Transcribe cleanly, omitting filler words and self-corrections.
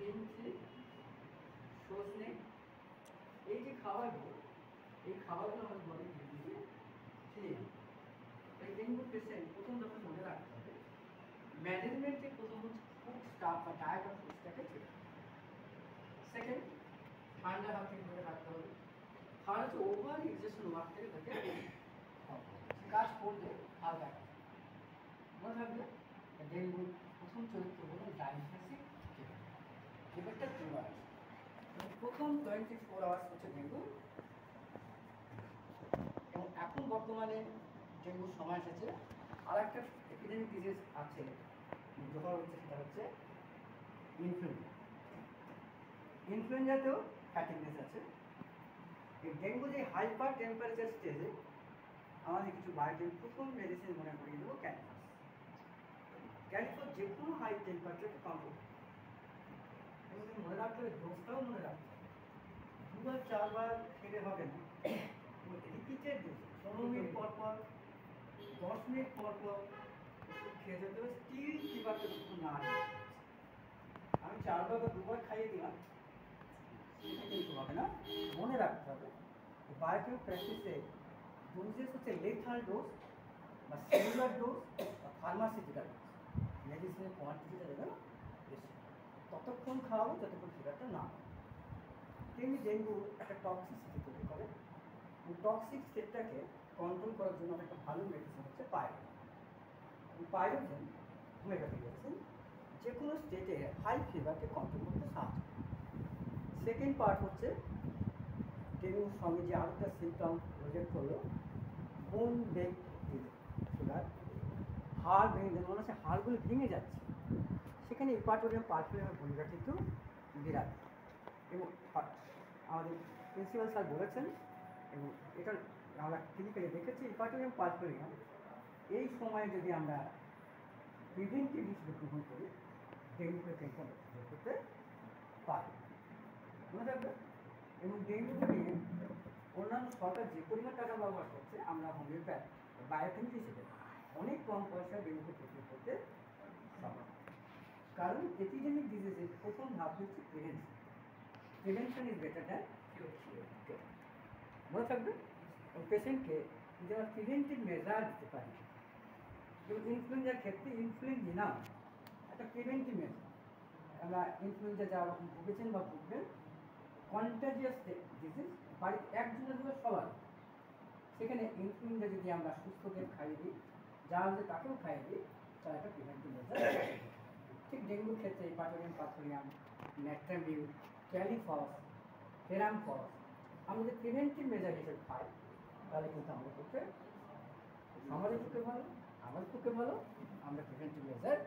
নিমকি, সজনে, এই যে খাবারগুলো, এই খাবারগুলো আমাদের বডি দিয়ে খেয়ে নিই। তাই ডেঙ্গু পেশেন্ট প্রথম যখন মনে রাখতে হবে, ম্যানেজমেন্টের প্রথম হচ্ছে ফুড স্টাফ বা ডায়েট অফ ফুডসটাকে ঠিক। সেকেন্ড, ঠান্ডা হাত থেকে ধরে রাখতে হবে। থার্ড হচ্ছে ওভার এক্সেশন ওয়ার্ক থেকে তাকে কাজ করতে হালকা কাজ। মনে থাকবে ডেঙ্গুর প্রথম চরিত্র হলো ডাইফেসিক ফিভারটা ফিভার। প্রথম 24 আওয়ার্স হচ্ছে ডেঙ্গু, এবং এখন বর্তমানে ডেঙ্গুর সময় এসেছে। আর একটা এপিডেমিক ডিজিজ আছে যেটা হচ্ছে, সেটা হচ্ছে ইনফ্লুয়েঞ্জা। ইনফ্লুয়েঞ্জাতেও ফ্যাটিকনেস আছে। এই ডেঙ্গু যে হাইপার টেম্পারেচার স্টেজে আমাদের কিছু বায়োটিক প্রথম মেডিসিন মনে করিয়ে দেবো ক্যালিফাস। ক্যালিফাস যে কোনো হাই টেম্পারেচারকে কন্ট্রোল, এবং মনে রাখতে হবে ডোজটাও মনে রাখতে হবে। 2বার 4বার খেলে হবে না, রিপিটেড ডোজ 15 মিনিট পর পর, 10 মিনিট পর পর খেয়ে যেতে হবে। স্টিল ফিভারটা যখন না আসে, আমি 4বার বা 2বার খাইয়ে দিলাম সেটা কিন্তু হবে না। মনে রাখতে হবে বায়োটিক প্র্যাকটিসে ডোজেস হচ্ছে লেথাল ডোজ বা সেলুলার ডোজ বা ফার্মাসিউটিক্যাল ডোজ। মেডিসিনের কোয়ান্টিটিটা দেবেন বেশি, ততক্ষণ খাওয়াবো যতক্ষণ ফিভারটা না হয়। তেমনি ডেঙ্গু একটা টক্সিসিটি তৈরি করে। এই টক্সিক স্টেটটাকে কন্ট্রোল করার জন্য একটা ভালো মেডিসিন হচ্ছে পাইরোজেন। এই পাইরোজেন হোমিওপ্যাথিক মেডিসিন যে কোনো স্টেটে হাই ফিভারকে কন্ট্রোল করতে সাহায্য করে। সেকেন্ড পার্ট হচ্ছে ডেঙ্গুর সঙ্গে যে আরেকটা সিমটম রিলেট করলো, বোন বেগ ফিভার, হাড় ভেঙে যেন মনে হচ্ছে হাড়গুলো ভেঙে যাচ্ছে, সেখানে ইকুয়াটোরিয়াম পালফিলামের ভূমিকা কিন্তু বিরাট। এবং আমাদের প্রিন্সিপাল স্যার বলেছেন, এবং এটা আমরা ক্লিনিক্যালি দেখেছি, ইকুয়াটোরিয়াম পালফিলাম এই সময়ে যদি আমরা প্রিভেন্টিভ হিসেবে গ্রহণ করি, ডেঙ্গুকে কন্ট্রোল করতে পারি। মনে রাখবে। এবং ডেঙ্গুকে নিয়ে অন্যান্য সরকার যে পরিমাণ টাকা ব্যবহার করছে, আমরা হোমিওপ্যাথ বায়োকেমিক হিসেবে অনেক কম পয়সায় ডেঙ্গুকে ট্রিটমেন্ট করতে সম্ভব। কারণ এপিডেমিক ডিজিজের প্রথম ধাপ হচ্ছে prevention. Prevention is better than cure. মনে থাকবে। এবং পেশেন্টকে যদি আমরা প্রিভেন্টিভ মেজার দিতে পারি, যেমন ইনফ্লুয়েঞ্জার ক্ষেত্রে ইনফ্লুয়েঞ্জিনা একটা প্রিভেন্টিভ মেজার। আমরা ইনফ্লুয়েঞ্জা যারা রকম ভুগেছেন বা ভুগবেন, কন্টাজিয়াস ডিজিজ, বাড়িতে একজনের হলে সবার, সেখানে ইনফ্লুয়েঞ্জা যদি আমরা সুস্থকে খাইয়ে দিই, যারা হচ্ছে তাকেও খাইয়ে দিই, তারা একটা প্রিভেন্টিভ মেজার। ঠিক ডেঙ্গুর ক্ষেত্রে ইকুয়াটোরিয়াম পালফিলাম, ন্যাট্রামিউ, ক্যালিফস, ফেরামফস আমরা যদি প্রিভেন্টিভ মেজার হিসেবে খাই, তাহলে কিন্তু আমাদের পক্ষে, সমাজের পক্ষে ভালো, আমাদের পক্ষে ভালো, আমরা প্রিভেন্টিভ মেজার